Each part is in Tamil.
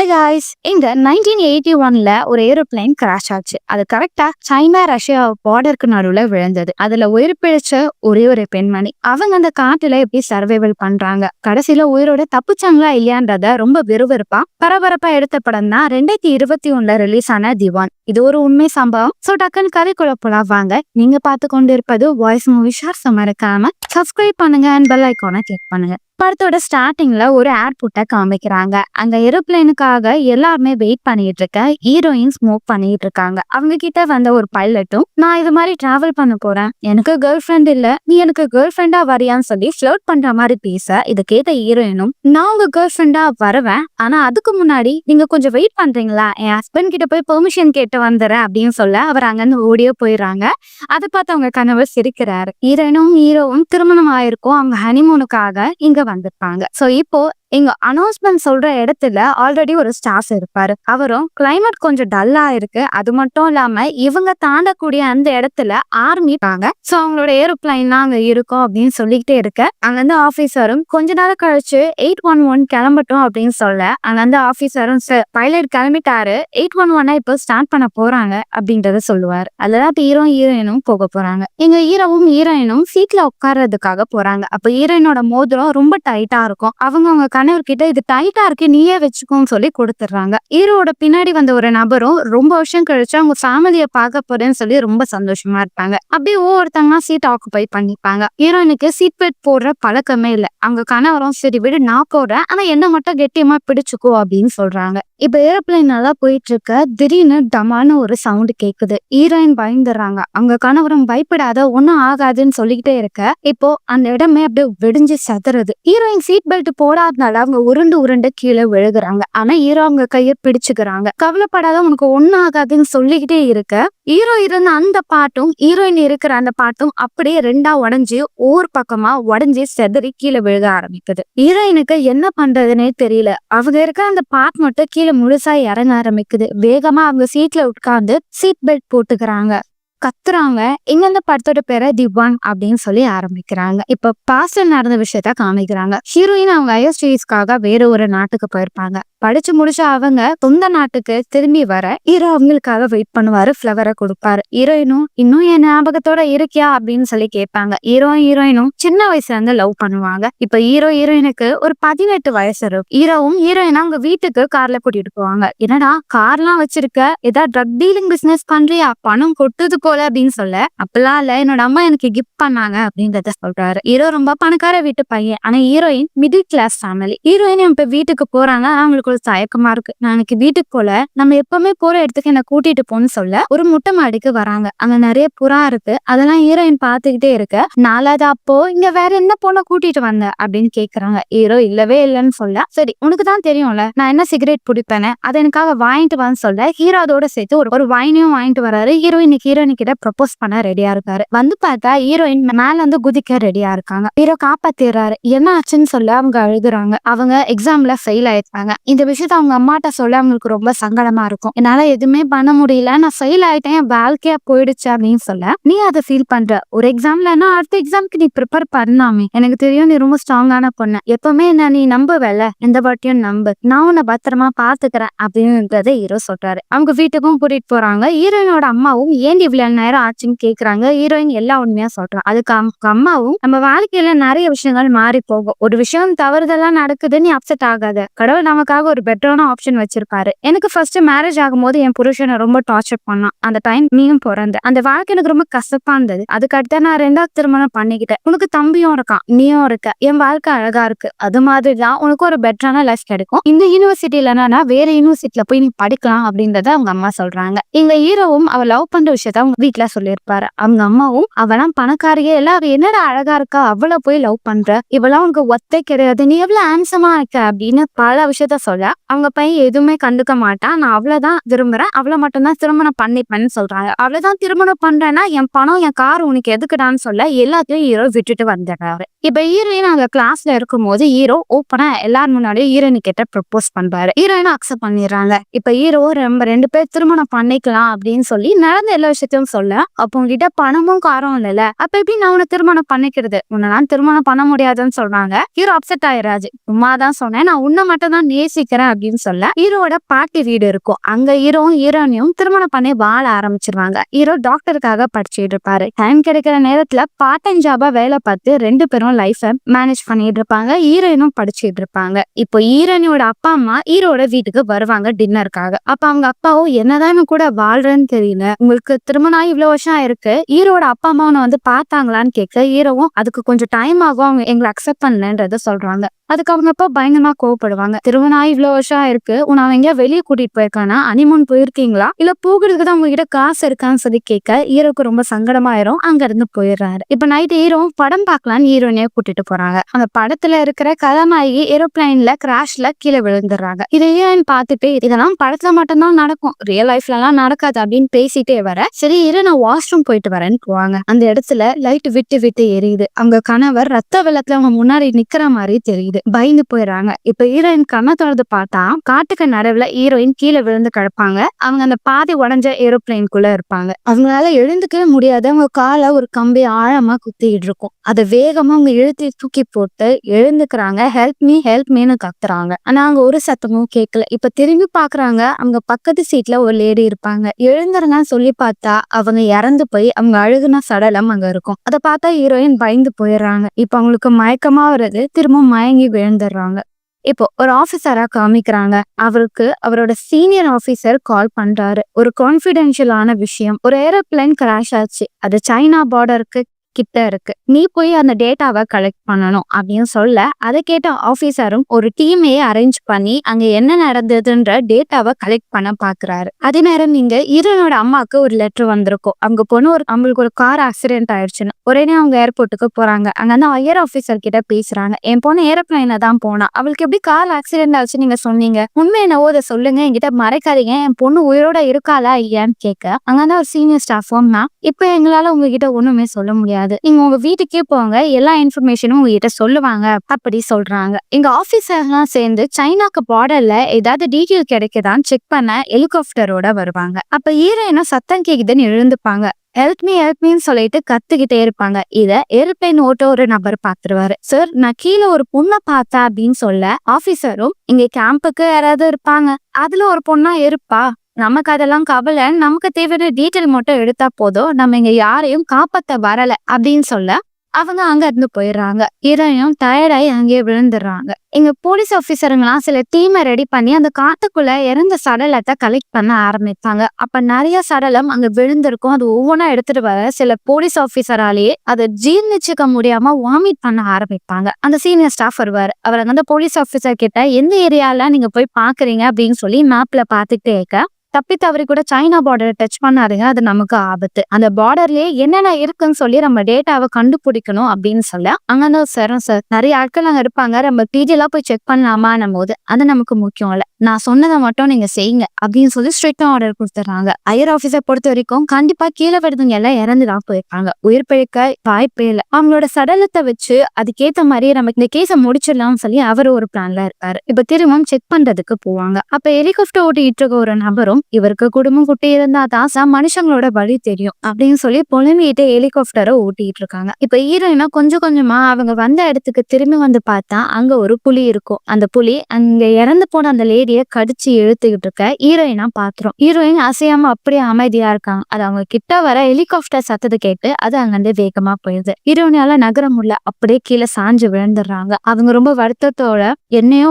ஹாய் காய்ஸ், இந்த 1981ல ஒரு ஏரோப்ளேன் கிராஷ் ஆச்சு. அது கரெக்டா சைனா ரஷ்யா பார்டருக்கு நடுவுல விழுந்தது. அதுல உயிர் பிழைச்ச ஒரே ஒரு பெண்மணி. அவங்க அந்த காட்டுல எப்படி சர்வைவல் பண்றாங்க, கடைசியில உயிரோட தப்பிச்சாங்களா இல்லையான்றத ரொம்ப விறுவிறுப்பா பரபரப்பா எடுத்த படம் தான் 2021ல ரிலீஸ் ஆன திவான். இது ஒரு உண்மை சம்பவம். சோ டக்குன்னு கதைக்குள்ள போலாம் வாங்க. நீங்க பார்த்து கொண்டிருப்பது வாய்ஸ் மூவி ஷார்ட்ஸ். மறக்காம சப்ஸ்கிரைப் பண்ணுங்க அண்ட் பெல் ஐகானை கிளிக் பண்ணுங்க. படத்தோட ஸ்டார்டிங்ல ஒரு ஏர்போர்ட்டை காமிக்கிறாங்க. அங்க ஏரோப்ளேனுக்காக எல்லாருமே வெயிட் பண்ணிட்டு இருக்க ஹீரோயின் ஸ்மோக் பண்ணிட்டு இருக்காங்க. அவங்க கிட்ட வந்த ஒரு பைலட்டும், நான் இது மாதிரி டிராவல் பண்ண போறேன், எனக்கு கேர்ள் ஃப்ரெண்ட் இல்ல, நீ எனக்கு கேர்ள் ஃப்ரெண்டா வரியான்னு சொல்லி ஃபிளர்ட் பண்ற மாதிரி பேச, இதை கேட்ட ஹீரோயினும், நான் உங்க கேர்ள் ஃப்ரெண்டா வருவேன், ஆனா அதுக்கு முன்னாடி நீங்க கொஞ்சம் வெயிட் பண்றீங்களா, என் ஹஸ்பண்ட் கிட்ட போய் பெர்மிஷன் கேட்டு வந்துடுறேன் அப்படின்னு சொல்ல அவர் அங்கிருந்து ஓடியே போயிடுறாங்க. அதை பார்த்து அவங்க கணவர் சிரிக்கிறாரு. ஹீரோயினும் ஹீரோவும் திருமணம் ஆயிருக்கும், அவங்க ஹனிமூனுக்காக இங்க வந்திருப்பாங்க. சோ இப்போ இங்க அனௌன்ஸ்மெண்ட் சொல்ற இடத்துல ஆல்ரெடி ஒரு ஸ்டாஃப் இருப்பாரு. அவரும் கிளைமேட் கொஞ்சம் டல்லா இருக்கு, அது மட்டும் இல்லாம இவங்க தாண்டக்கூடிய அந்த இடத்துல ஆர்மி இருக்காங்க, சோ அவங்களோட ஏரோப்ளைன்லாம் அங்க இருக்கும் அப்படின்னு சொல்லிக்கிட்டே இருக்க, அங்கிருந்து ஆபீசரும் கொஞ்ச நேரம் கழிச்சு 811 கிளம்பட்டும் அப்படின்னு சொல்ல, அங்கிருந்து ஆபீசரும் பைலட் கிளம்பிட்டாரு, 811 இப்போ ஸ்டார்ட் பண்ண போறாங்க அப்படின்றத சொல்லுவாரு. அதுதான் ஹீரோயினும் போக போறாங்க. எங்க ஹீரோவும் ஹீரோயினும் சீட்ல உட்கார்றதுக்காக போறாங்க. அப்ப ஹீரோயினோட மோதிரம் ரொம்ப டைட்டா இருக்கும். அவங்க கணவர்கிட்ட இது டைட்டா இருக்கு, நீயே வச்சுக்கோன்னு சொல்லி கொடுத்துடுறாங்க. ஹீரோட பின்னாடி வந்த ஒரு நபரும் ரொம்ப வருஷம் கழிச்சு அவங்க ஃபேமிலியை பார்க்க போறேன்னு சொல்லி ரொம்ப சந்தோஷமா இருப்பாங்க. அப்படியே ஒவ்வொருத்தவங்க சீட் ஆக்குபை பண்ணிப்பாங்க. ஹீரோயினுக்கு சீட் பெல்ட் போடுற பழக்கமே இல்லை. அவங்க கணவரும் சரி விடு நான் போடுறேன், ஆனா என்ன மட்டும் கெட்டியமா பிடிச்சுக்கோ அப்படின்னு சொல்றாங்க. இப்ப ஏரோப்ளைன் நல்லா போயிட்டு இருக்க, திடீர்னு டமான்னு ஒரு சவுண்ட் கேக்குது. ஹீரோயின் பயந்துடுறாங்க. அவங்க கணவரும் பயப்படாத, ஒன்னும் ஆகாதுன்னு சொல்லிக்கிட்டே இருக்க, இப்போ அந்த இடமே அப்படியே வெடிஞ்சு சதுறது. ஹீரோயின் சீட் பெல்ட் போடாதனால அவங்க உருண்டு உருண்டு கீழே விழுகுறாங்க. ஆனா ஹீரோ அவங்க கையை பிடிச்சுக்கிறாங்க. கவலைப்படாத, உனக்கு ஒன்னும் ஆகாதுன்னு சொல்லிக்கிட்டே இருக்க, ஹீரோ இருந்த அந்த பாட்டும் ஹீரோயின் இருக்கிற அந்த பாட்டும் அப்படியே ரெண்டா உடஞ்சி ஒவ்வொரு பக்கமா உடஞ்சி செதறி கீழே விழுக ஆரம்பிக்குது. ஹீரோயினுக்கு என்ன பண்றதுன்னே தெரியல. அவங்க இருக்கிற அந்த பாட் மட்டும் கீழே முழுசா இறங்க ஆரம்பிக்குது. வேகமா அவங்க சீட்ல உட்கார்ந்து சீட் பெல்ட் போட்டுக்கிறாங்க, கத்துறாங்க. இங்க இந்த படத்தோட பேரை திவான் அப்படின்னு சொல்லி ஆரம்பிக்கிறாங்க. இப்ப பாஸ்ட்ல நடந்த விஷயத்த காமிக்கிறாங்க. ஹீரோயின் அவங்க ஹையர் ஸ்டடீஸ்க்காக வேற ஒரு நாட்டுக்கு போயிருப்பாங்க. படிச்சு முடிச்ச அவங்க சொந்த நாட்டுக்கு திரும்பி வர ஹீரோ அவங்களுக்காக வெயிட் பண்ணுவாரு, ஃபிளவரை கொடுப்பாரு. ஹீரோயினும் இன்னும் என் ஞாபகத்தோட இருக்கியா அப்படின்னு சொல்லி கேட்பாங்க. ஹீரோயினும் சின்ன வயசுல இருந்து லவ் பண்ணுவாங்க. இப்ப ஹீரோயினுக்கு ஒரு 18 வயசு இருக்கும். ஹீரோவும் ஹீரோயினா அவங்க வீட்டுக்கு கார்ல கூட்டிட்டு போவாங்க. என்னடா கார்லாம் வச்சிருக்க, ஏதாவது ட்ரக் டீலிங் பிசினஸ் பண்றியா, பணம் கொட்டுது போல அப்படின்னு சொல்ல, அப்பெல்லாம் இல்ல, என்னோட அம்மா எனக்கு கிஃப்ட் பண்ணாங்க அப்படின்றத சொல்றாரு. ஹீரோ ரொம்ப பணக்கார வீட்டு பையன், ஆனா heroine middle class family. Heroine இப்ப வீட்டுக்கு போறாங்க. அவங்களுக்கு ஒரு தயக்கமா இருக்கு. நான் எனக்கு வீட்டுக்கு போல, நம்ம எப்பவுமே போற இடத்துக்கு என்ன கூட்டிட்டு போன்னு சொல்ல ஒரு முட்டை மாடிக்கு வராங்க. அங்க நிறைய புறா இருக்கு. அதெல்லாம் ஹீரோயின் பாத்துக்கிட்டே இருக்க, நாலாவது அப்போ இங்க வேற என்ன பொண்ணை கூட்டிட்டு வந்த அப்படின்னு கேக்குறாங்க. ஹீரோ இல்லவே இல்லைன்னு சொல்ல, சரி உனக்கு தான் தெரியும்ல நான் என்ன சிகரெட் பிடிப்பேன்னு, அதை எனக்காக வாங்கிட்டு வான்னு சொல்ல ஹீரோ அதோட சேர்த்து ஒரு வைனையும் வாங்கிட்டு வராரு. ஹீரோயின் கிட்ட ப்ரப்போஸ் பண்ண ரெடியா இருக்காரு. வந்து பார்த்தா ஹீரோயின் மேல வந்து குதிக்க ரெடியா இருக்காங்க. ஹீரோ காப்பாத்திடுறாரு. என்ன ஆச்சுன்னு சொல்ல அவங்க அழுகுறாங்க. அவங்க எக்ஸாம்ல ஃபெயில் ஆயிருக்காங்க. இந்த விஷயத்த அவங்க அம்மாட்ட சொல்ல அவங்களுக்கு ரொம்ப சங்கடமா இருக்கும். என்னால எதுவுமே பண்ண முடியல, நான் ஃபெயில் ஆயிட்டேன், என் வாழ்க்கையா போயிடுச்சு அப்படின்னு சொல்ல, நீ அதை ஃபீல் பண்ற, ஒரு எக்ஸாம்லன்னா அடுத்த எக்ஸாம்க்கு நீ ப்ரிப்பேர் பண்ணாமே, எனக்கு தெரியும் நீ ரொம்ப ஸ்ட்ராங்கான பொண்ணு, எப்பவுமே என்ன நீ நம்புவல, எந்த வாட்டியும் நம்பு, நான் உன்னை பத்திரமா பாத்துக்கிறேன் அப்படின்றத ஹீரோ சொல்றாரு. அவங்க வீட்டுக்கும் கூட்டிட்டு போறாங்க. ஹீரோயினோட அம்மாவும் ஏன் இவ்வளவு நேரம் ஆச்சுன்னு கேக்குறாங்க. ஹீரோயின் எல்லா உண்மையா சொல்றான். அதுக்கு அவங்க அம்மாவும், நம்ம வாழ்க்கையில நிறைய விஷயங்கள் மாறி போகும், ஒரு விஷயம் தவறுதெல்லாம் நடக்குது, நீ அப்செட் ஆகாத, கடவுள் நமக்காக ஒரு பெட்டரான ஆப்ஷன் வச்சிருப்பாரு. எனக்கு ஃபர்ஸ்ட் மேரேஜ் ஆகும்போது என் புருஷனை ரொம்ப டார்ச்சர் பண்ணான், அந்த டைம் நீயும் பிறந்த, அந்த வாழ்க்கை எனக்கு ரொம்ப கசப்பா இருந்தது. அதுக்கு அடுத்த நான் 2வது திருமணம் பண்ணிக்கிட்டேன். உனக்கு தம்பியும் இருக்கான், நீயும் இருக்க, என் வாழ்க்கை அழகா இருக்கு, அது மாதிரிதான் உனக்கு ஒரு பெட்டரான லைஃப் கிடைக்கும். இந்த யூனிவர்சிட்டி இல்லைன்னா வேற யூனிவர்சிட்டியில போய் நீ படிக்கலாம் அப்படின்றத அவங்க அம்மா சொல்றாங்க. எங்க ஹீரோவும் அவ லவ் பண்ற விஷயத்த அவங்க வீட்டுல சொல்லியிருப்பாரு. அவங்க அம்மாவும், அவெல்லாம் பணக்காரியே இல்ல, அவ என்னடா அழகா இருக்கா, அவளை போய் லவ் பண்ற, இவெல்லாம் உனக்கு ஒத்தை கிடையாது, நீ எவ்வளவு ஹேண்ட்ஸமா இருக்க அப்படின்னு பல விஷயத்த சொல்ல, அவங்க பையன் எதுவுமே கண்டுக்க மாட்டான். நான் அவ்வளவுதான் விரும்புறேன், அவளை மட்டும்தான் திருமணம் பண்ணிப்பேன்னு சொல்றாங்க. அவ்வளவுதான் திருமணம் பண்றேன்னா என் பணம் என் கார் உனக்கு எதுக்குடான்னு சொல்ல எல்லாத்தையும் ஹீரோ விட்டுட்டு வந்துடுறாரு. இப்ப ஹீரோயின் அங்க கிளாஸ்ல இருக்கும் போது ஹீரோ ஓப்பனா எல்லாரும் முன்னாடியும் ஹீரோயின் கிட்ட ப்ரப்போஸ் பண்றாரு. ஹீரோயின் அக்செப்ட் பண்ணிடுறாங்க. இப்ப ஹீரோ நம்ம 2 பேர் திருமணம் பண்ணிக்கலாம் அப்படின்னு சொல்லி நடந்த எல்லா விஷயத்தையும் சொல்ல, அப்போ உங்ககிட்ட பணமும் காரம் இல்ல, அப்ப எப்படி நான் உன்னை திருமணம் பண்ணிக்கிறது, உன்னை நான் திருமணம் பண்ண முடியாதுன்னு சொல்றாங்க. ஹீரோ அப்செட் ஆயிராஜ். சும்மாதான் சொன்னேன், நான் உன்னை மட்டும் தான் நேசிக்கிறேன் வைக்கிறேன் அப்படின்னு சொல்ல ஹீரோட பாட்டி வீடு இருக்கும். அங்க ஹீரோனையும் திருமணம் பண்ணி வாழ ஆரம்பிச்சிருவாங்க. ஹீரோ டாக்டருக்காக படிச்சுட்டு இருப்பாரு. டைம் கிடைக்கிற நேரத்துல பார்ட் டைம் ஜாபா வேலை பார்த்து 2 பேரும் லைஃப மேனேஜ் பண்ணிட்டு இருப்பாங்க. ஹீரோயினும் படிச்சுட்டு இருப்பாங்க. இப்போ ஹீரோயினோட அப்பா அம்மா ஹீரோட வீட்டுக்கு வருவாங்க டின்னருக்காக. அப்ப அவங்க அப்பாவும் என்னதான் கூட வாழ்றேன்னு தெரியல, உங்களுக்கு திருமணம் ஆகி இவ்வளவு வருஷம் ஆயிருக்கு, ஹீரோட அப்பா அம்மா வந்து பார்த்தாங்களான்னு கேட்க ஹீரோவும் அதுக்கு கொஞ்சம் டைம் ஆகும், அவங்க எங்களை அக்செப்ட் பண்ணலன்றத சொல்றாங்க. அதுக்கு அவங்க அப்பா பயங்கரமா கோவப்படுவாங்க. திருமணம் ஆகி இவ்வளவு வருஷம் ஆயிருக்கு, உன்னை அவன் எங்கேயா வெளியே கூட்டிட்டு போயிருக்கானா, அனிமூன் போயிருக்கீங்களா, இல்ல போகிறதுக்கு தான் உங்ககிட்ட காசு இருக்கான்னு சொல்லி கேட்க ஹீரோக்கு ரொம்ப சங்கடமாயிரும். அங்க இருந்து போயிடுறாரு. இப்ப நைட் ஹீரோ படம் பார்க்கலான்னு ஹீரோனைய கூட்டிட்டு போறாங்க. அந்த படத்துல இருக்கிற கதாநாயகி ஏரோப்ளைன்ல கிராஷ்ல கீழே விழுந்துடுறாங்க. இதை ஹீரோயின் பார்த்துட்டு இதெல்லாம் படத்துல மட்டும்தான் நடக்கும், ரியல் லைஃப்ல எல்லாம் நடக்காது அப்படின்னு பேசிட்டே வர, சரி இரு நான் வாஷ்ரூம் போயிட்டு வரேன்னு போவாங்க. அந்த இடத்துல லைட் விட்டு விட்டு எரியுது. அவங்க கணவர் ரத்த வெள்ளத்துல அவங்க முன்னாடி நிக்கிற மாதிரி தெரியுது. பயந்து போயிடுறாங்க. இப்ப ஹீரோயின் கண்ணை திறந்து பார்த்தா காட்டுக்கு நடுவுல ஹீரோயின் கீழே விழுந்து கிடப்பாங்க. அவங்க அந்த பாதி உடஞ்ச ஏரோப்ளைனுக்குள்ள இருப்பாங்க. அவங்களால எழுந்துக்கவே முடியாது. அவங்க காலை ஒரு கம்பி ஆழமா குத்திட்டு இருக்கும். அதை வேகமா அவங்க இழுத்து தூக்கி போட்டு எழுந்துக்கிறாங்க. ஹெல்ப் மீன்னு கத்துறாங்க. ஆனா அங்க ஒரு சத்தமும் கேட்கல. இப்ப திரும்பி பாக்குறாங்க. அவங்க பக்கத்து சீட்ல ஒரு லேடி இருப்பாங்க. எழுந்துருங்கன்னு சொல்லி பார்த்தா அவங்க இறந்து போய் அவங்க அழுகுன சடலம் அங்க இருக்கும். அதை பார்த்தா ஹீரோயின் பயந்து போயிடுறாங்க. இப்ப அவங்களுக்கு மயக்கமா வருது. திரும்ப மயங்கி விழுந்துடுறாங்க. இப்போ ஒரு ஆபீசரா காமிக்கிறாங்க. அவருக்கு அவரோட சீனியர் ஆபீசர் கால் பண்றாரு. ஒரு கான்பிடென்ஷியலான விஷயம், ஒரு ஏரோப்ளைன் கிராஷ் ஆச்சு, அது சைனா பார்டருக்கு கிட்ட இருக்கு, நீ போய் அந்த டேட்டாவை கலெக்ட் பண்ணணும் அப்படின்னு சொல்ல, அதை கேட்ட ஆபீசரும் ஒரு டீமையே அரேஞ்ச் பண்ணி அங்க என்ன நடந்ததுன்ற டேட்டாவை கலெக்ட் பண்ண பாக்குறாரு. அதே நேரம் நீங்க ஹீரோனோட அம்மாவுக்கு ஒரு லெட்டர் வந்திருக்கும். அவங்க பொண்ணு அவங்களுக்கு ஒரு கார் ஆக்சிடென்ட் ஆயிடுச்சுன்னு உடனே அவங்க ஏர்போர்ட்டுக்கு போறாங்க. அங்க வந்து ஹையர் ஆபீசர் கிட்ட பேசுறாங்க. என் பொண்ணு ஏரோப்ளைன்ல தான் போனா, அவளுக்கு எப்படி கார் ஆக்சிடென்ட் ஆச்சு நீங்க சொன்னீங்க, உண்மை என்னவோ அதை சொல்லுங்க, என்கிட்ட மறைக்காதீங்க, என் பொண்ணு உயிரோட இருக்காளா இல்லையான்னு கேட்க, அங்கதான் ஒரு சீனியர் ஸ்டாஃபும் இப்ப எங்களால உங்ககிட்ட ஒண்ணுமே சொல்ல முடியாது, நீங்க உங்க வீட்டுக்கே போங்க, எல்லா இன்ஃபர்மேஷனும் உங்ககிட்ட சொல்லுவாங்க அப்படி சொல்றாங்க. எங்க ஆபீசர்லாம் சேர்ந்து சைனாக்கு பார்டர்ல ஏதாவது டீட்டெயில் கிடைக்குதான்னு செக் பண்ண ஹெலிகாப்டரோட வருவாங்க. அப்ப ஹீரோயினும் சத்தம் கேக்குதுன்னு எழுந்துப்பாங்க. ஹெல்ப்மீன்னு சொல்லிட்டு கத்துக்கிட்டே இருப்பாங்க. இத ஏரோப்ளைன் ஓட்ட ஒரு நபர் பாத்துருவாரு. சார் நான் கீழே ஒரு பொண்ணை பார்த்தேன் அப்படின்னு சொல்ல, ஆபீசரும் இங்க கேம்புக்கு யாராவது இருப்பாங்க, அதுல ஒரு பொண்ணா இருப்பா, நமக்கு அதெல்லாம் கவலை, நமக்கு தேவையான டீட்டெயில் மட்டும் எடுத்தா போதும், நம்ம இங்க யாரையும் காப்பாத்த வரல அப்படின்னு சொல்ல அவங்க அங்க இருந்து போயிடுறாங்க. ஹீரோயும் டயர்டாயி அங்கேயே விழுந்துடுறாங்க. எங்க போலீஸ் ஆபீசருங்களாம் சில டீமை ரெடி பண்ணி அந்த காட்டுக்குள்ள இறந்த சடலத்தை கலெக்ட் பண்ண ஆரம்பிப்பாங்க. அப்ப நிறைய சடலம் அங்க விழுந்திருக்கும். அது ஒவ்வொன்றா எடுத்துட்டு வர சில போலீஸ் ஆபீசராலேயே அதை ஜீர்ணிச்சுக்க முடியாம வாமிட் பண்ண ஆரம்பிப்பாங்க. அந்த சீனியர் ஸ்டாஃப் வருவார். அவர் அந்த போலீஸ் ஆபீசர் கிட்ட எந்த ஏரியால நீங்க போய் பாக்குறீங்க அப்படின்னு சொல்லி மேப்ல பாத்துக்கிட்டே இருக்க, தப்பி தவறி கூட சைனா பார்டரை டச் பண்ணாதீங்க, அது நமக்கு ஆபத்து, அந்த பார்டர்லயே என்னென்ன இருக்குன்னு சொல்லி நம்ம டேட்டாவை கண்டுபிடிக்கணும் அப்படின்னு சொல்ல, அங்க சார் நிறைய ஆட்கள் அங்க இருப்பாங்க, நம்ம டீட்டெயிலா போய் செக் பண்ணலாமான்னும் போது அது நமக்கு முக்கியம் இல்ல, நான் சொன்னதை மட்டும் நீங்க செய்யுங்க அப்படின்னு சொல்லி ஸ்ட்ரிக்டா ஆர்டர் கொடுத்துறாங்க. ஹையர் ஆபீசர் பொறுத்த வரைக்கும் கண்டிப்பா கீழே வருதுங்க எல்லாம் இறந்துதான் போயிருக்காங்க, உயிர் பிழைக்க வாய்ப்பே இல்லை. அவங்களோட சடலத்தை வச்சு அதுக்கேத்த மாதிரி நம்ம இந்த கேஸை முடிச்சிடலாம்னு சொல்லி அவர் ஒரு பிளான்ல இருக்காரு. இப்ப திரும்பவும் செக் பண்றதுக்கு போவாங்க. அப்ப ஹெலிகாப்டர் ஓட்டிட்டு இருக்க ஒரு நபரும், இவருக்கு குடும்பம் குட்டி இருந்தா தான் மனுஷங்களோட வழி தெரியும் அப்படின்னு சொல்லி புலம்பிட்டு ஹெலிகாப்டரை ஓட்டிட்டு இருக்காங்க. இப்ப ஹீரோயினா கொஞ்சம் கொஞ்சமா அவங்க வந்த இடத்துக்கு திரும்பி வந்து பார்த்தா அங்க ஒரு புலி இருக்கும். அந்த புலி அங்க இறந்து போன அந்த லேடிய கடிச்சு இழுத்துக்கிட்டு இருக்க ஹீரோயினா பாத்துரும். ஹீரோயின் அசையாம அப்படியே அமைதியா இருக்காங்க. அது அவங்க கிட்ட வர ஹெலிகாப்டர் சத்தத்தை கேட்டு அது அங்கிருந்து வேகமா போயிடுது. ஹீரோயினால நகர முடியல, அப்படியே கீழே சாஞ்சு விழுந்துடுறாங்க. அவங்க ரொம்ப வருத்தத்தோட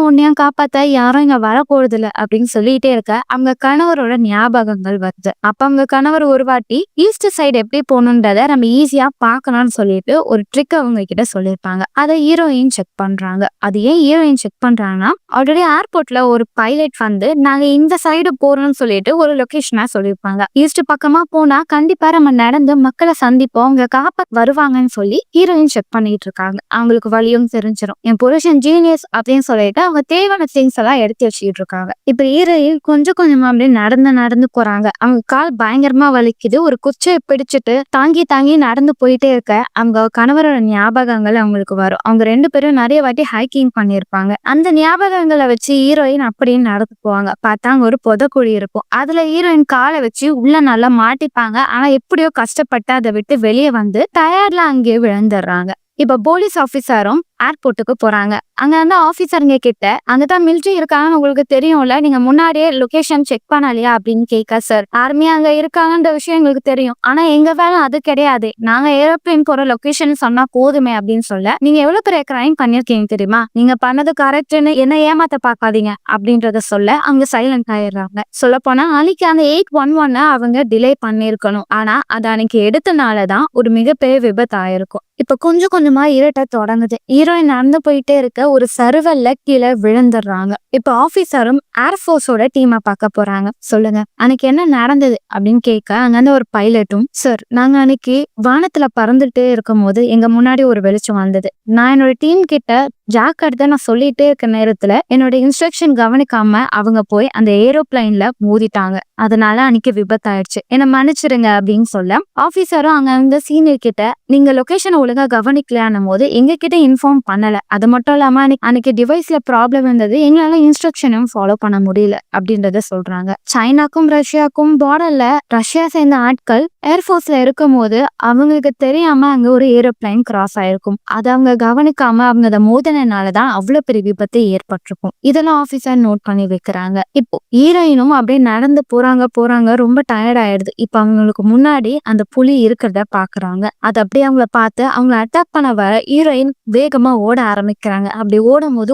உன்னையும் காப்பாத்த யாரும் இங்க வர போறது இல்ல அப்படின்னு சொல்லிட்டே இருக்க, அவங்க கணவரோட ஞாபகங்கள் வருது. அப்ப அவங்க கணவர் ஒரு வாட்டி ஈஸ்ட் சைடு எப்படி போகணுன்றத நம்ம ஈஸியா பாக்கணும்னு சொல்லிட்டு ஒரு ட்ரிக் அவங்க கிட்ட சொல்லியிருப்பாங்க. அதை ஹீரோயின் செக் பண்றாங்க. அது ஏன் ஹீரோயின் செக் பண்றாங்கன்னா, ஆல்ரெடி ஏர்போர்ட்ல ஒரு பைலட் வந்து நாங்க இந்த சைடு போறோம்னு சொல்லிட்டு ஒரு லொகேஷனா சொல்லியிருப்பாங்க. ஈஸ்ட் பக்கமா போனா கண்டிப்பா நம்ம நடந்து மக்களை சந்திப்போம், அவங்க காப்பாத்த வருவாங்கன்னு சொல்லி ஹீரோயின் செக் பண்ணிட்டு இருக்காங்க. அவங்களுக்கு வழியும் தெரிஞ்சிடும். என் புருஷன் ஜீனியஸ் அப்படின்னு சொல்லிட்டு அவங்க தேவையான திங்ஸ் எல்லாம் எடுத்து வச்சுக்கிட்டு இருக்காங்க. இப்ப ஹீரோயின் கொஞ்சம் கொஞ்சமா அப்படியே நடந்து போறாங்க. அவங்க கால் பயங்கரமா வலிக்குது. ஒரு குச்சியை பிடிச்சிட்டு தாங்கி நடந்து போயிட்டே இருக்க அவங்க கணவரோட ஞாபகங்கள் அவங்களுக்கு வரும். அவங்க 2 பேரும் நிறைய வாட்டி ஹைக்கிங் பண்ணியிருப்பாங்க. அந்த ஞாபகங்களை வச்சு ஹீரோயின் அப்படின்னு நடந்து போவாங்க. பார்த்தா அங்க ஒரு புதைக்குழி இருக்கும். அதுல ஹீரோயின் காலை வச்சு உள்ள நல்லா மாட்டிப்பாங்க. ஆனா எப்படியோ கஷ்டப்பட்டு அதை விட்டு வெளியே வந்து டயர்ல அங்கேயே விழுந்துடுறாங்க. இப்ப போலீஸ் ஆபீசரும் ஏர்போர்ட்டுக்கு போறாங்க. அங்க அந்த ஆபீசருங்க கிட்ட அங்கதான் மிலிட்டரி இருக்காங்கன்னு உங்களுக்கு தெரியும்ல, நீங்க முன்னாடியே லொகேஷன் செக் பண்ணலையா அப்படின்னு கேட்க, சார் ஆர்மி அங்க இருக்காங்கன்ற விஷயம் எங்களுக்கு தெரியும், ஆனா எங்க வேலை அது கிடையாது, நாங்க ஏரோப்ளேன் போற லொகேஷன் சொன்னா போதுமே அப்படின்னு சொல்ல, நீங்க எவ்வளவு பெரிய கிரைம் பண்ணிருக்கீங்க தெரியுமா, நீங்க பண்ணது கரெக்ட்னு என்ன ஏமாத்த பாக்காதீங்க அப்படின்றத சொல்ல அங்க சைலண்ட் ஆயிடுறாங்க. சொல்ல போனா அன்னைக்கு அந்த 811 அவங்க டிலே பண்ணிருக்கணும், ஆனா அது அன்னைக்கு எடுத்தனாலதான் ஒரு மிகப்பெரிய விபத்து ஆயிருக்கும். இப்ப கொஞ்சம் கொஞ்சமா இருட்ட தொடங்குது. ஹீரோயின் நடந்து போயிட்டே இருக்க ஒரு சருவல்ல கீழே விழுந்துடுறாங்க. இப்ப ஆபீசரும் ஏர்போர்ஸோட டீமை பார்க்க போறாங்க. சொல்லுங்க அன்னைக்கு என்ன நடந்தது அப்படின்னு கேட்க, அங்க இருந்து ஒரு பைலட்டும், சார் நாங்க அன்னைக்கு வானத்துல பறந்துட்டே இருக்கும் போது எங்க முன்னாடி ஒரு வெளிச்சம் வந்தது, நான் என்னோட டீம் கிட்ட ஜாக்கிரதை நான் சொல்லிட்டே இருக்க நேரத்துல என்னோட இன்ஸ்ட்ரக்ஷன் கவனிக்காம அவங்க போய் அந்த ஏரோப்ளைன்ல மோதிட்டாங்க, அதனால அன்னைக்கு விபத்து ஆயிடுச்சு, என்ன மன்னிச்சிருங்க அப்படின்னு சொல்ல, ஆபீசரும் அங்க இருந்த சீனியர் கிட்ட நீங்க லொகேஷன் ஒழுங்கா கவனிக்கலான்னும் போது எங்க கிட்ட இன்ஃபார்ம் பண்ணல, அது மட்டும் இல்லாம அன்னைக்கு டிவைஸ்ல ப்ராப்ளம் இருந்தது, எங்களால இன்ஸ்ட்ரக்ஷனும் ஃபாலோ பண்ண முடியல அப்படின்றத சொல்றாங்க. சைனாக்கும் ரஷ்யாவுக்கும் பார்டர்ல ரஷ்யா சேர்ந்த ஆட்கள் ஏர்போர்ஸ்ல இருக்கும் போது அவங்களுக்கு தெரியாம அங்க ஒரு ஏரோப்ளைன் கிராஸ் ஆயிருக்கும், அதை அவங்க கவனிக்காம அவங்க அதை மோதனாலதான் அவ்வளவு பெரிய விபத்து ஏற்பட்டிருக்கும். இதெல்லாம் ஆபீசர் நோட் பண்ணி வைக்கிறாங்க. இப்போ ஹீரோயினும் அப்படியே நடந்து போறாங்க ரொம்ப டயர்ட் ஆயிடுது. இப்ப அவங்களுக்கு முன்னாடி அந்த புலி இருக்கிறத பாக்குறாங்க. அது அப்படியே அவங்கள பார்த்து அவங்களை அட்டாக் பண்ண வர ஹீரோயின் வேகமா ஓட ஆரம்பிக்கிறாங்க. அப்படி ஓடும் போது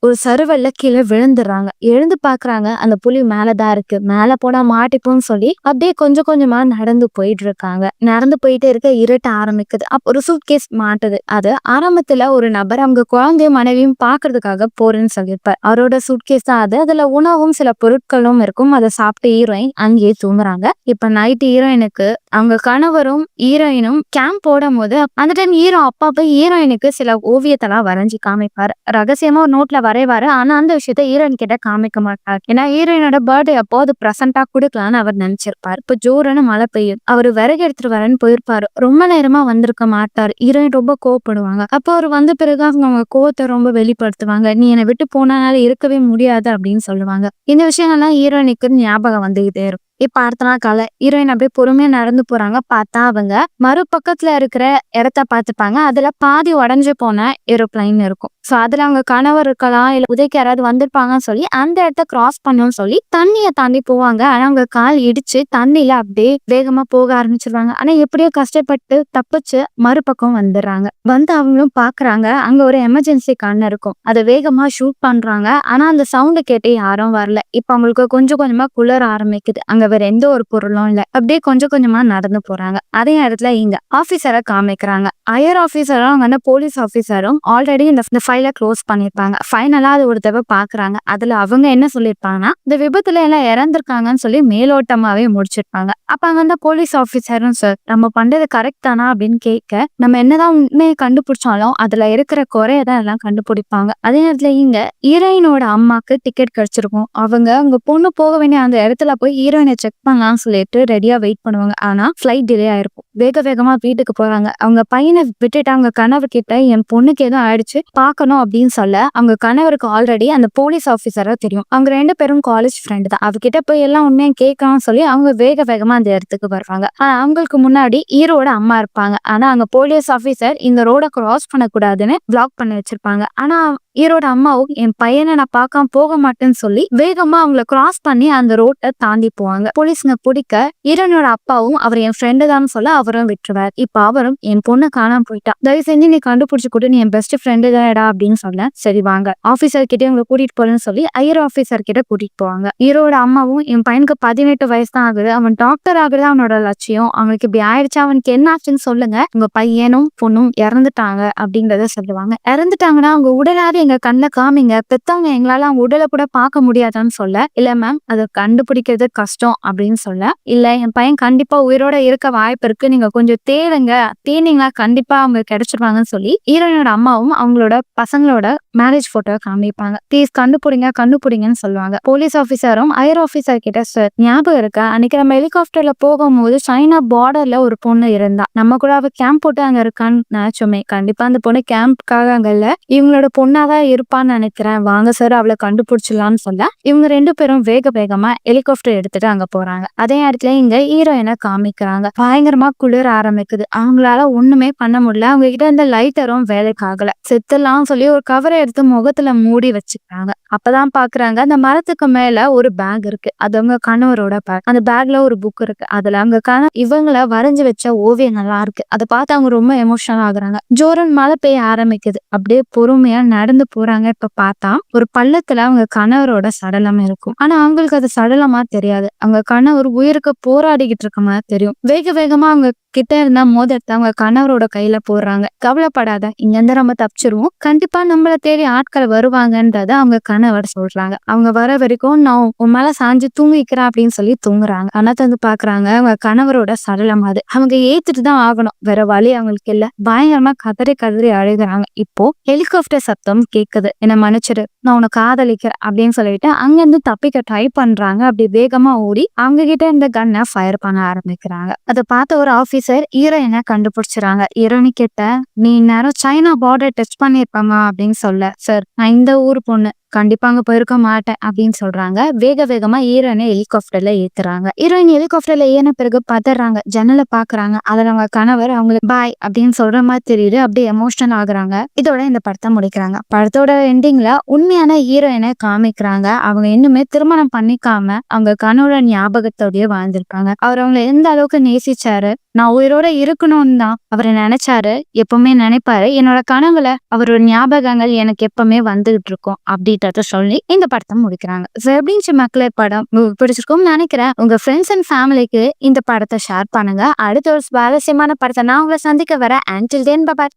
ஒரு சருவல்ல கீழே விழுந்துடுறாங்க. எழுந்து பாக்குறாங்க அந்த புலி மேலதான் இருக்கு, மேல போனா மாட்டிப்போம்னு சொல்லி அப்படியே கொஞ்சம் கொஞ்சமா நடந்து போயிட்டு இருக்காங்க. நடந்து போயிட்டே இருக்க இருட்ட ஆரம்பிக்குது. அப்ப ஒரு சூட்கேஸ் மாட்டுது. அது ஆரம்பத்துல ஒரு நபர் அவங்க குழந்தையும் மனைவியும் பாக்குறதுக்காக போறேன்னு சொல்லியிருப்பார். அவரோட சூட்கேஸ் தான் அது. அதுல உணவும் சில பொருட்களும் இருக்கும். அதை சாப்பிட்டு ஹீரோயின் அங்கேயே தூங்குறாங்க. இப்ப நைட் ஹீரோயினுக்கு அவங்க கணவரும் ஹீரோயினும் கேம்ப் போடும் போது அந்த டைம் ஹீரோ அப்பா போய் ஹீரோயினுக்கு சில ஓவியத்தெல்லாம் வரைஞ்சி காமிப்பாரு. ரகசியமா ஒரு நோட்ல வரைவாரு. ஆனா அந்த விஷயத்த ஹீரோயின் கிட்ட காமிக்க மாட்டார். ஏன்னா ஹீரோயினோட பர்த்டே அப்போ அது பிரசன்டா கொடுக்கலான்னு அவர் நினைச்சிருப்பாரு. இப்ப ஜோரன்னு மழை பெய்யும். அவரு விறகு எடுத்துட்டு வரேன்னு போயிருப்பாரு. ரொம்ப நேரமா வந்திருக்க மாட்டார். ஹீரோயின் ரொம்ப கோவப்படுவாங்க. அப்போ அவர் வந்த பிறகு அவங்க கோவத்தை ரொம்ப வெளிப்படுத்துவாங்க. நீ என்னை விட்டு போனால இருக்கவே முடியாது அப்படின்னு சொல்லுவாங்க. இந்த விஷயங்கள்லாம் ஹீரோயினுக்கு ஞாபகம் வந்துகிட்டே இருக்கும். இப்ப அடுத்த நாள் காலை ஹீரோயின் அப்படியே பொறுமையா நடந்து போறாங்க. பார்த்தா அவங்க மறுபக்கத்துல இருக்கிற இடத்த பார்த்துப்பாங்க. அதுல பாதி உடஞ்சு போன ஏரோப்ளைன் இருக்கும். சோ அதுல அவங்க கணவர் இருக்கலாம், இல்ல உதவிக்கு யாராவது வந்திருப்பாங்கன்னு சொல்லி அந்த இடத்த கிராஸ் பண்ணணும்னு சொல்லி தண்ணியை தாண்டி போவாங்க. ஆனா அவங்க கால் இடிச்சு தண்ணியில அப்படியே வேகமா போக ஆரம்பிச்சிருவாங்க. ஆனா எப்படியோ கஷ்டப்பட்டு தப்பிச்சு மறுபக்கம் வந்துடுறாங்க. வந்து அவங்களும் பாக்குறாங்க அங்க ஒரு எமர்ஜென்சி கன் இருக்கும். அதை வேகமா ஷூட் பண்றாங்க. ஆனா அந்த சவுண்ட் கேட்டு யாரும் வரல. இப்ப அவங்களுக்கு கொஞ்சம் கொஞ்சமா குளிர ஆரம்பிக்குது. அங்க வேற எந்த ஒரு பொருளும் இல்ல. அப்படியே கொஞ்சம் கொஞ்சமா நடந்து போறாங்க. அதே இடத்துல இங்க ஆபீசரை காமிக்கிறாங்க. ஹையர் ஆபீசரும் அங்க போலீஸ் ஆபீசரும் ஆல்ரெடி இந்த ஃபைலை க்ளோஸ் பண்ணிருப்பாங்க. ஃபைனலா அது ஒரு தடவை பாக்குறாங்க. அதுல அவங்க என்ன சொல்லிருப்பாங்கன்னா இந்த விபத்துல எல்லாம் இறந்திருக்காங்கன்னு சொல்லி மேலோட்டமாவே முடிச்சிருப்பாங்க. அப்ப அங்க போலீஸ் ஆபீசரும், சார் நம்ம பண்றது கரெக்ட் தானா அப்படின்னு கேட்க, நம்ம என்னதான் உண்மையை கண்டுபிடிச்சாலும் அதுல இருக்கிற குறையதான் எல்லாம் கண்டுபிடிப்பாங்க. அதே நேரத்துல இங்க ஹீரோயினோட அம்மாக்கு டிக்கெட் கிடைச்சிருக்கும். அவங்க பொண்ணு போக வேண்டிய அந்த இடத்துல போய் ஹீரோயினை செக் பண்ணலாம்னு சொல்லிட்டு ரெடியா வெயிட் பண்ணுவாங்க. ஆனா ஃபிளைட் டிலே ஆயிருக்கும். வேகமா வீட்டுக்கு போறாங்க. அவங்க பையனை விட்டுட்டு அவங்க கணவர் கிட்ட என் பொண்ணுக்கு எதுவும் ஆயிடுச்சு பாக்கணும் அப்படின்னு சொல்ல, அவங்க கணவருக்கு ஆல்ரெடி அந்த போலீஸ் ஆபீசரா தெரியும். அவங்க 2 பேரும் காலேஜ் ஃப்ரெண்டு தான். அவகிட்ட போய் எல்லாம் உண்மையா கேட்கணும்னு சொல்லி அவங்க வேகமா அந்த இடத்துக்கு வருவாங்க. ஆனா அவங்களுக்கு முன்னாடி ஹீரோட அம்மா இருப்பாங்க. ஆனா அங்க போலீஸ் ஆபீசர் இந்த ரோட கிராஸ் பண்ணக்கூடாதுன்னு பிளாக் பண்ணி வச்சிருப்பாங்க. ஆனா ஹீரோட அம்மாவும் என் பையனை நான் பார்க்காம போக மாட்டேன்னு சொல்லி வேகமா அவங்கள கிராஸ் பண்ணி அந்த ரோட்டை தாண்டி போவாங்க. போலீஸ்ங்க பிடிக்க ஹீரோனோட அப்பாவும் அவர் என் ஃப்ரெண்டு தான் சொல்ல அவரும் விட்டுருவார். இப்ப அவரும் என் பொண்ணு காணாம போயிட்டா, தயவு செஞ்சு நீ கண்டுபிடிச்சு கூட, நீ என் பெஸ்ட் ஃப்ரெண்டு தான்டா அப்படின்னு சொல்ல, சரி வாங்க ஆபீசர் கிட்டே உங்களை கூட்டிட்டு போறேன்னு சொல்லி ஹையர் ஆபீசர் கிட்ட கூட்டிட்டு போவாங்க. ஹீரோட அம்மாவும் என் பையனுக்கு 18 வயசு தான் ஆகுது, அவன் டாக்டர் ஆகுது அவனோட லட்சியம், அவனுக்கு இப்படி ஆயிடுச்சு, அவனுக்கு என்ன ஆச்சுன்னு சொல்லுங்க, உங்க பையனும் பொண்ணும் இறந்துட்டாங்க அப்படிங்கறத சொல்லுவாங்க. இறந்துட்டாங்கன்னா அவங்க உடலாது எங்க கண்ணில் காமிங்க, பெத்தவங்க எங்களால அவங்க உடலை கூட பார்க்க முடியாதான்னு சொல்ல, இல்ல மேம் அதை கண்டுபிடிக்கிறது கஷ்டம் அப்படின்னு சொல்ல, இல்ல என் பையன் கண்டிப்பா உயிரோட இருக்க வாய்ப்பு இருக்கு, நீங்க கொஞ்சம் தேனீங்களா கண்டிப்பா அவங்க கிடைச்சிருவாங்கன்னு சொல்லி ஹீரோயினோட அம்மாவும் அவங்களோட பசங்களோட மேரேஜ் போட்டோ காமிப்பாங்க. ப்ளீஸ் கண்டுபிடிங்கன்னு சொல்லுவாங்க. போலீஸ் ஆபீசரும் ஹையர் ஆபீசர் கிட்ட, சார் ஞாபகம் இருக்கா அன்னைக்கு நம்ம ஹெலிகாப்டர்ல போகும்போது சைனா பார்டர்ல ஒரு பொண்ணு இருந்தா, நம்ம கூட அவ கேம்ப் போட்டு அங்க இருக்கான்னு நினைச்சோமே, கண்டிப்பா அந்த பொண்ணு கேம்ப்காக அங்க இல்ல, இவங்களோட பொண்ணா தான் இருப்பான்னு நினைக்கிறேன், வாங்க சார் அவளை கண்டுபிடிச்சிடலாம்னு சொல்ல இவங்க 2 பேரும் வேக வேகமா ஹெலிகாப்டர் எடுத்துட்டு அங்க போறாங்க. அதே இடத்துல இங்க ஹீரோயினை காமிக்கிறாங்க. பயங்கரமா குளிர ஆரம்பிக்குது. அவங்களால ஒண்ணுமே பண்ண முடியல. அவங்க கிட்ட இருந்த லைட்டரும் வேலைக்கு ஆகல. செத்துலாம் சொல்லி ஒரு கவரை எடுத்து முகத்துல மூடி வச்சுக்கிறாங்க. அப்பதான் பாக்குறாங்க அந்த மரத்துக்கு மேல ஒரு பேக் இருக்கு. அது அவங்க கணவரோட பேக். அந்த பேக்ல ஒரு புக் இருக்கு. அதுல அவங்க இவங்கள வரைஞ்சு வச்ச ஓவியங்கள்லாம் இருக்கு. அதை பார்த்து அவங்க ரொம்ப எமோஷனல் ஆகுறாங்க. ஜோரன் மழை பெய்ய ஆரம்பிக்குது. அப்படியே பொறுமையா நடந்து போறாங்க. இப்ப பார்த்தா ஒரு பள்ளத்துல அவங்க கணவரோட சடலம் இருக்கும். ஆனா அவங்களுக்கு அது சடலமா தெரியாது. அவங்க கணவர் உயிருக்கு போராடிக்கிட்டு இருக்க மாதிரி தெரியும். வேக வேகமா அவங்க கிட்ட இருந்த மோதிரத்தை அவங்க கணவரோட கையில போடுறாங்க. கவலைப்படாத, இங்க இருந்து நம்ம தப்பிச்சிருவோம், கண்டிப்பா நம்மள தேடி ஆட்கள் வருவாங்கன்றத அவங்க கணவர் சொல்றாங்க. அவங்க வர வரைக்கும் நான் உன் மேல சாஞ்சு தூங்கிக்கிறேன் அப்படின்னு சொல்லி தூங்குறாங்க. ஆனா தந்து பாக்குறாங்க அவங்க கணவரோட சடலம் அது. அவங்க ஏத்துட்டு தான் ஆகணும், வேற வழி அவங்களுக்கு இல்ல. பயங்கரமா கதறி கதறி அழுகுறாங்க. இப்போ ஹெலிகாப்டர் சத்தம் கேக்குது. என்ன மன்னிச்சிடு, நான் உன்னை காதலிக்கிறேன் அப்படின்னு சொல்லிட்டு அங்க இருந்து தப்பிக்க ட்ரை பண்றாங்க. அப்படி வேகமா ஓடி அவங்க கிட்ட இருந்த கன்னை ஃபயர் பண்ண ஆரம்பிக்கிறாங்க. அதை பார்த்த ஒரு ஆபீசர் ஹீரோயினை கண்டுபிடிச்சிடறாங்க. ஹீரோயினி கிட்ட நீ நேரம் சைனா பார்டர் டச் பண்ணிருப்பாமா அப்படின்னு சொல்ல, சார் நான் இந்த ஊர் பொண்ணு, கண்டிப்பா அங்க போயிருக்க மாட்டேன் அப்படின்னு சொல்றாங்க. வேக வேகமா ஹீரோயினை ஹெலிகாப்டர்ல ஏத்துறாங்க. ஹீரோயின் ஹெலிகாப்டர்ல ஏன பிறகு பதறாங்க. ஜன்னலை பாக்குறாங்க. அதுல அவங்க கணவர் அவங்களுக்கு பாய் அப்படின்னு சொல்ற மாதிரி தெரியுது. அப்படியே எமோஷனல் ஆகுறாங்க. இதோட இந்த படத்தை முடிக்கிறாங்க. படத்தோட எண்டிங்ல உண்மையான ஹீரோயினை காமிக்கிறாங்க. அவங்க இன்னுமே திருமணம் பண்ணிக்காம அவங்க கணவரோட ஞாபகத்தோடய வாழ்ந்திருக்காங்க. அவர் அவங்களை எந்த அளவுக்கு நேசிச்சாரு, நான் உயிரோட இருக்கணும்னு தான் அவரை நினைச்சாரு, எப்பவுமே நினைப்பாரு. என்னோட கனவுல அவரோட ஞாபகங்கள் எனக்கு எப்பவுமே வந்துகிட்டு இருக்கும் அப்படின்றத சொல்லி இந்த படத்தை முடிக்கிறாங்க. எப்படின்னு மக்களே படம் உங்களுக்கு பிடிச்சிருக்கும்னு நினைக்கிறேன். உங்க ஃப்ரெண்ட்ஸ் அண்ட் ஃபேமிலிக்கு இந்த படத்தை ஷேர் பண்ணுங்க. அடுத்த ஒரு சுவாரஸ்யமான படத்தை நான் உங்களை சந்திக்க வரேன். Until then, bye bye.